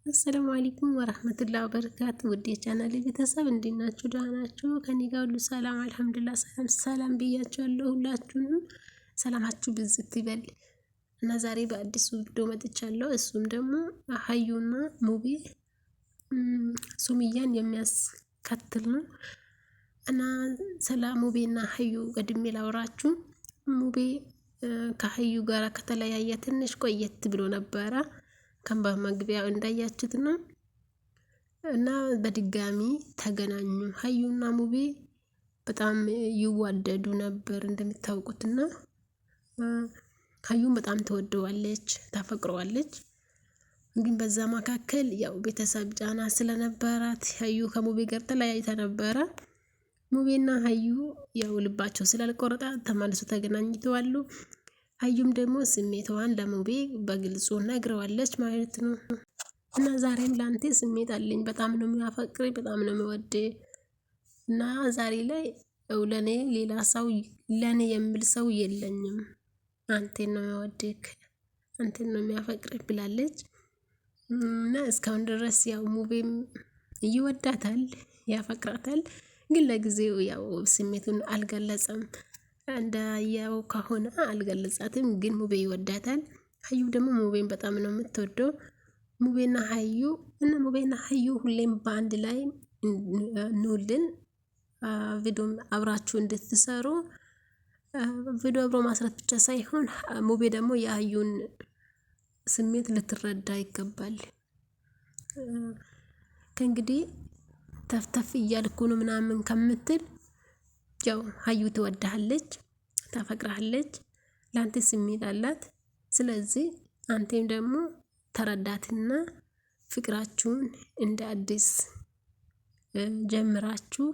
አሰላሙ አለይኩም ወራህመቱላሂ ወበረካቱ። ውድ የቻናሌ ቤተሰብ እንዴት ናችሁ? ደህና ናችሁ? ከኔ ጋር ሁሉ ሰላም አልሐምዱሊላህ። ሰላም ብያችኋለሁ። ሁላችሁንም ሰላማችሁ ብዝት ይበል እና ዛሬ በአዲስ ቪዲዮ መጥቻለሁ። እሱም ደግሞ ሀዩና ሙቤ ሱምያን የሚያስከትል ነው እና ስለ ሙቤና ሀዩ ቀድሜ ላውራችሁ። ሙቤ ከሀዩ ጋር ከተለያየ ትንሽ ቆየት ብሎ ነበረ በመግቢያው እንዳያችሁት ነው እና በድጋሚ ተገናኙ። ሀዩና ሙቤ በጣም ይዋደዱ ነበር እንደምታውቁትና ሀዩን በጣም ተወደዋለች፣ ታፈቅረዋለች። ግን በዛ መካከል ያው ቤተሰብ ጫና ስለነበራት ሀዩ ከሙቤ ጋር ተለያይታ ነበረ። ሙቤና ሀዩ ያው ልባቸው ስላልቆረጠ ተመልሶ ተገናኝተዋል። ሀዩም ደግሞ ስሜቷን ለሙቤ በግልጹ ነግረዋለች ማለት ነው። እና ዛሬም ላንተ ስሜት አለኝ፣ በጣም ነው የሚያፈቅረኝ፣ በጣም ነው የሚወደኝ እና ዛሬ ላይ ለኔ ሌላ ሰው ለኔ የሚል ሰው የለኝም፣ አንተን ነው የሚወድክ፣ አንተን ነው የሚያፈቅርህ ብላለች። እና እስካሁን ድረስ ያው ሙቤም ይወዳታል፣ ያፈቅራታል። ግን ለጊዜው ያው ስሜቱን አልገለጸም። እንዳየው ከሆነ አልገለጻትም፣ ግን ሙቤ ይወዳታል። ሀዩ ደግሞ ሙቤን በጣም ነው የምትወደው። ሙቤና ሀዩ ሁሌም በአንድ ላይ ኑልን። ቪዲዮም አብራችሁ እንድትሰሩ ቪዲዮ አብሮ ማስራት ብቻ ሳይሆን ሙቤ ደግሞ የሀዩን ስሜት ልትረዳ ይገባል። ከእንግዲህ ተፍተፍ እያልኩ ነው ምናምን ከምትል ያው ሀዩ ትወድሃለች፣ ታፈቅራለች፣ ላንተ ስሜት አላት። ስለዚህ አንተም ደግሞ ተረዳትና ፍቅራችሁን እንደ አዲስ ጀምራችሁ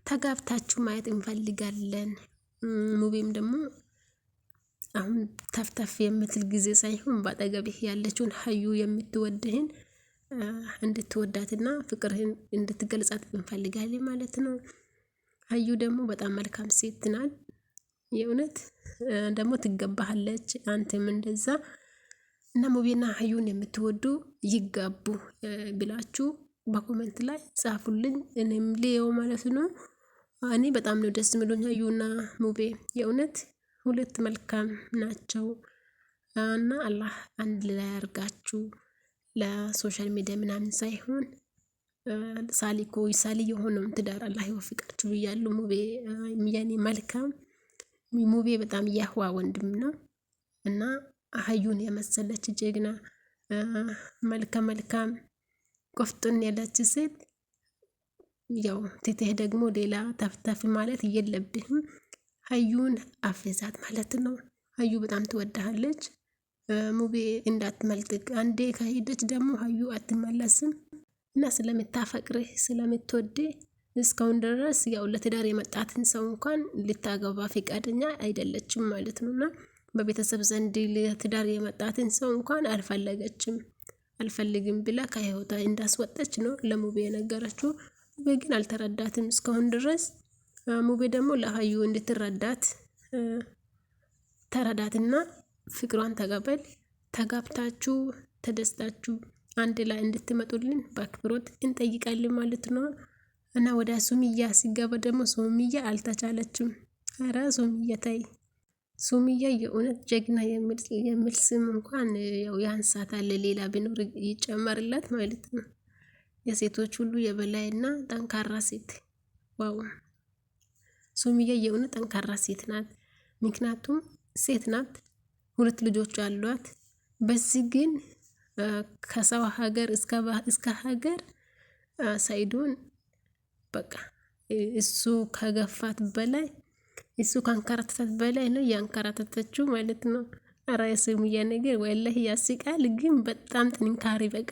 ተጋብታችሁ ማየት እንፈልጋለን። ሙቤም ደግሞ አሁን ተፍተፍ የምትል ጊዜ ሳይሆን ባጠገብህ ያለችውን ሀዩ የምትወድህን እንድትወዳትና ፍቅርህን እንድትገልጻት እንፈልጋለን ማለት ነው። ሀዩ ደግሞ በጣም መልካም ሴት ናት። የእውነት ደግሞ ትገባሃለች፣ አንተም እንደዛ። እና ሙቤና ሀዩን የምትወዱ ይጋቡ ብላችሁ በኮሜንት ላይ ጻፉልኝ፣ እኔም ሊየው ማለት ነው። እኔ በጣም ነው ደስ የሚሉኝ ሀዩና ሙቤ፣ የእውነት ሁለት መልካም ናቸው። እና አላህ አንድ ላይ ያርጋችሁ። ለሶሻል ሚዲያ ምናምን ሳይሆን ሳሊ የሆነውን ትዳር አላህ ይወፍቃችሁ ብያለሁ። ሙቤ የኔ መልካም ሙቤ በጣም ያህዋ ወንድም ነው እና ሀዩን የመሰለች ጀግና መልካም ቆፍጥን ያለች ሴት ያው ትተህ ደግሞ ሌላ ተፍተፍ ማለት የለብህም። ሀዩን አፍዛት ማለት ነው። ሀዩ በጣም ትወድሃለች። ሙቤ እንዳትመልጥቅ፣ አንዴ ከሄደች ደግሞ ሀዩ አትመለስም። እና ስለምታፈቅርህ ስለምትወድህ እስካሁን ድረስ ያው ለትዳር የመጣትን ሰው እንኳን ልታገባ ፈቃደኛ አይደለችም ማለት ነውና በቤተሰብ ዘንድ ለትዳር የመጣትን ሰው እንኳን አልፈልግም ብላ ከህይወቷ እንዳስወጣች ነው ለሙቤ የነገረችው። ሙቤ ግን አልተረዳትም እስካሁን ድረስ። ሙቤ ደግሞ ለሀዩ እንድትረዳት ተረዳትና ፍቅሯን ተቀበል፣ ተጋብታችሁ ተደስታችሁ አንድ ላይ እንድትመጡልን በአክብሮት እንጠይቃለን ማለት ነው። እና ወደ ሱምያ ሲገባ ደግሞ ሱምያ አልተቻለችም። ኧረ ሱምያ ታይ፣ ሱምያ የእውነት ጀግና የሚል ስም እንኳን ያው ያንሳታል፣ ሌላ ቢኖር ይጨመርላት ማለት ነው። የሴቶች ሁሉ የበላይና ጠንካራ ሴት። ዋው ሱምያ የእውነት ጠንካራ ሴት ናት። ምክንያቱም ሴት ናት፣ ሁለት ልጆች አሏት። በዚህ ግን ከሰው ሀገር እስከ ሀገር ሳይዶን በቃ እሱ ከገፋት በላይ እሱ ካንከራተታት በላይ ነው ያንከራተተችው ማለት ነው። ኧረ የሱምያ ነገር ወላሂ ያስቃል፣ ግን በጣም ጥንካሬ በቃ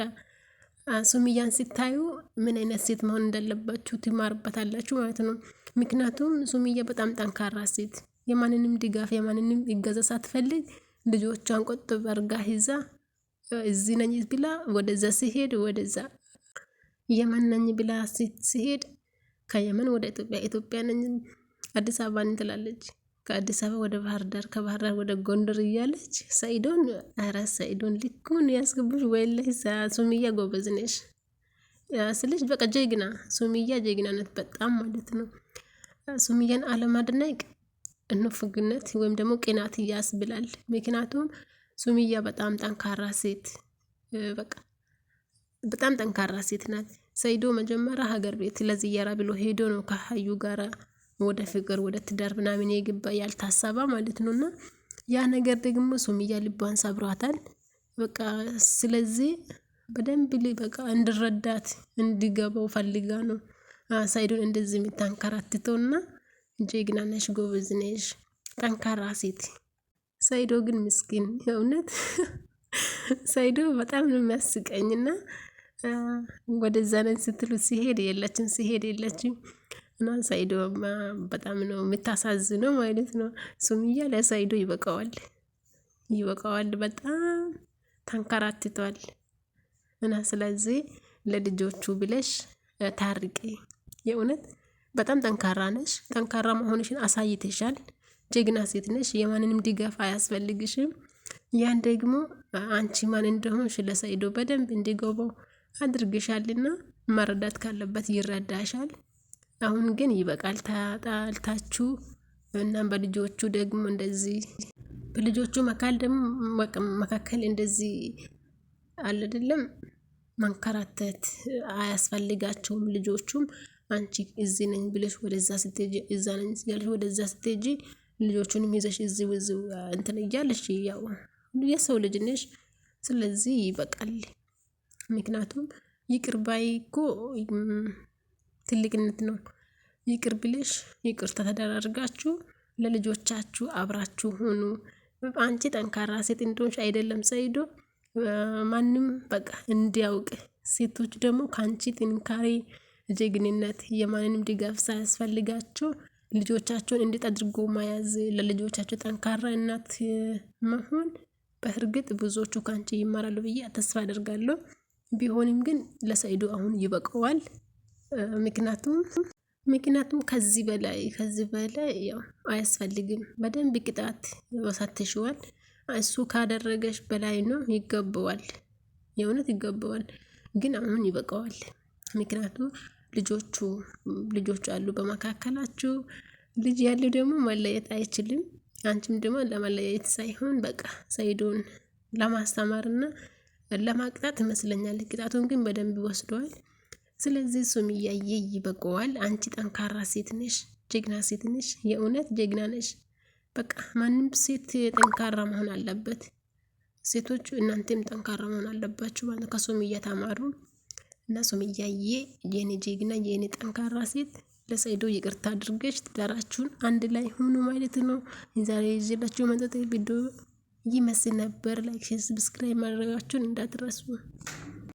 ሱምያን ሲታዩ ምን አይነት ሴት መሆን እንዳለባችሁ ትማርበታላችሁ ማለት ነው። ምክንያቱም ሱምያ በጣም ጠንካራ ሴት፣ የማንንም ድጋፍ የማንንም እገዛ ሳትፈልግ ልጆቿን ቆጥባ አርጋ ይዛ እዚህ ነኝ ብላ ወደዛ ሲሄድ ወደዛ፣ የመን ነኝ ብላ ሲሄድ ከየመን ወደ ኢትዮጵያ፣ ኢትዮጵያ ነኝ አዲስ አበባ ነኝ ትላለች። ከአዲስ አበባ ወደ ባህር ዳር፣ ከባህር ዳር ወደ ጎንደር እያለች ሰኢዶን ኧረ ሰኢዶን ልኩን ያስገቡሽ። ወይላይ ሱምያ ጎበዝ ነሽ ስልሽ በቃ ጀግና ሱምያ ጀግና ነት በጣም ማለት ነው። ሱምያን አለማድነቅ እንፉግነት ወይም ደግሞ ቅናት ያስብላል። ምክንያቱም ሱምያ በጣም ጠንካራ ሴት በቃ በጣም ጠንካራ ሴት ናት። ሰኢዶ መጀመሪያ ሀገር ቤት ለዝያራ ብሎ ሄዶ ነው ከሀዩ ጋራ ወደ ፍቅር ወደ ትዳር ምናምን የገባ ያልታሰባ ማለት ነውና ያ ነገር ደግሞ ሱምያ ልቧን ሰብሯታል። በቃ ስለዚህ በደንብ በቃ እንድረዳት እንዲገባው ፈልጋ ነው ሰኢዶን እንደዚህ የምታንከራትተውና ጀግና ነሽ፣ ጎበዝ ነሽ፣ ጠንካራ ሴት። ሰኢዶ ግን ምስኪን የእውነት ሰኢዶ በጣም ነው የሚያስቀኝና ወደዛ ነን ስትሉ ሲሄድ የለችም ሲሄድ የለችም እና ሰኢዶ በጣም ነው የምታሳዝነው ማለት ነው። ሱምያ ለሰኢዶ ይበቃዋል በጣም ተንከራትቷል። እና ስለዚህ ለልጆቹ ብለሽ ታርቂ። የእውነት በጣም ጠንካራ ነሽ። ጠንካራ መሆንሽን አሳይተሻል። ጀግና ሴት ነሽ። የማንንም ድጋፍ አያስፈልግሽም። ያን ደግሞ አንቺ ማን እንደሆንሽ ለሰኢዶ በደንብ እንዲገባው አድርግሻልና መረዳት ካለበት ይረዳሻል። አሁን ግን ይበቃል። ተጣልታችሁ እናም በልጆቹ ደግሞ እንደዚህ በልጆቹ መካከል እንደዚህ አለ አይደለም መንከራተት አያስፈልጋቸውም። ልጆቹም አንቺ እዚህ ነኝ ብለሽ ወደዛ ስትሄጂ እዛ ነኝ ያልሽ ወደዛ ስትሄጂ ልጆቹንም ይዘሽ እዚህ እንትን እያለሽ ያው የሰው ልጅ ነሽ። ስለዚህ ይበቃል። ምክንያቱም ይቅር ባይ እኮ ትልቅነት ነው። ይቅር ብለሽ ይቅርታ ተደራርጋችሁ ለልጆቻችሁ አብራችሁ ሁኑ። አንቺ ጠንካራ ሴት እንደሆንሽ አይደለም ሰኢዶ ማንም በቃ እንዲያውቅ፣ ሴቶች ደግሞ ከአንቺ ጥንካሬ፣ ጀግንነት የማንንም ድጋፍ ሳያስፈልጋቸው ልጆቻቸውን እንዴት አድርጎ መያዝ፣ ለልጆቻቸው ጠንካራ እናት መሆን በእርግጥ ብዙዎቹ ካንቺ ይማራሉ ብዬ ተስፋ አደርጋለሁ። ቢሆንም ግን ለሰኢዶ አሁን ይበቃዋል። ምክንያቱም ከዚህ በላይ ያው አያስፈልግም። በደንብ ቅጣት ወሳተሽዋል። እሱ ካደረገሽ በላይ ነው። ይገባዋል፣ የእውነት ይገባዋል። ግን አሁን ይበቃዋል። ምክንያቱም ልጆቹ አሉ በመካከላችሁ። ልጅ ያለው ደግሞ መለየት አይችልም። አንቺም ደግሞ ለመለየት ሳይሆን በቃ ሰኢዶን ለማስተማርና ለማቅጣት ይመስለኛል። ቅጣቱን ግን በደንብ ወስዷል። ስለዚህ ሱምያዬ ይበቃዋል። አንቺ ጠንካራ ሴት ነሽ፣ ጀግና ሴት ነሽ፣ የእውነት ጀግና ነሽ። በቃ ማንም ሴት ጠንካራ መሆን አለበት። ሴቶቹ እናንተም ጠንካራ መሆን አለባችሁ ማለት ከሱምያ ተማሩ። እና ሱምያዬ የኔ ጀግና የኔ ጠንካራ ሴት ለሰኢዶ ይቅርታ አድርገሽ ትዳራችሁን አንድ ላይ ሁኑ ማለት ነው። ዛሬ ይዤላችሁ መጥቼ ቪዲዮ ይመስል ነበር። ላይክ፣ ሼር፣ ሰብስክራይብ ማድረጋችሁን እንዳትረሱ።